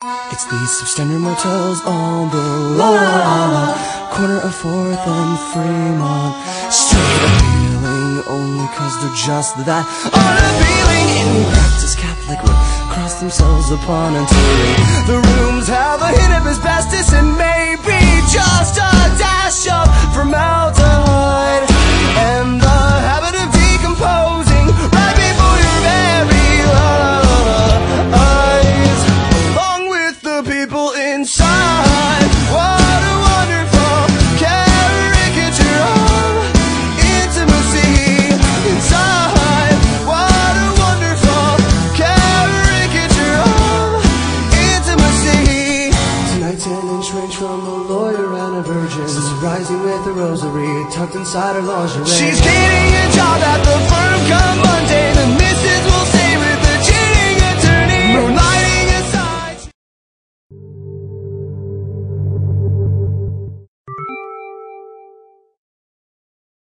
It's these substandard motels on the law, corner of 4th and Fremont Street. Appealing only cause they're just that unappealing. In practice, Catholic would cross themselves upon entering. The rooms have a hint of asbestos and maybe just a dash of formaldehyde, and the habit of decomposing right before your very eyes, along with the people inside. What a wonderful caricature of intimacy inside. What a wonderful caricature of intimacy. Tonight's an inch range from a lawyer and a virgin, rising with a rosary tucked inside her lingerie. She's getting a job at the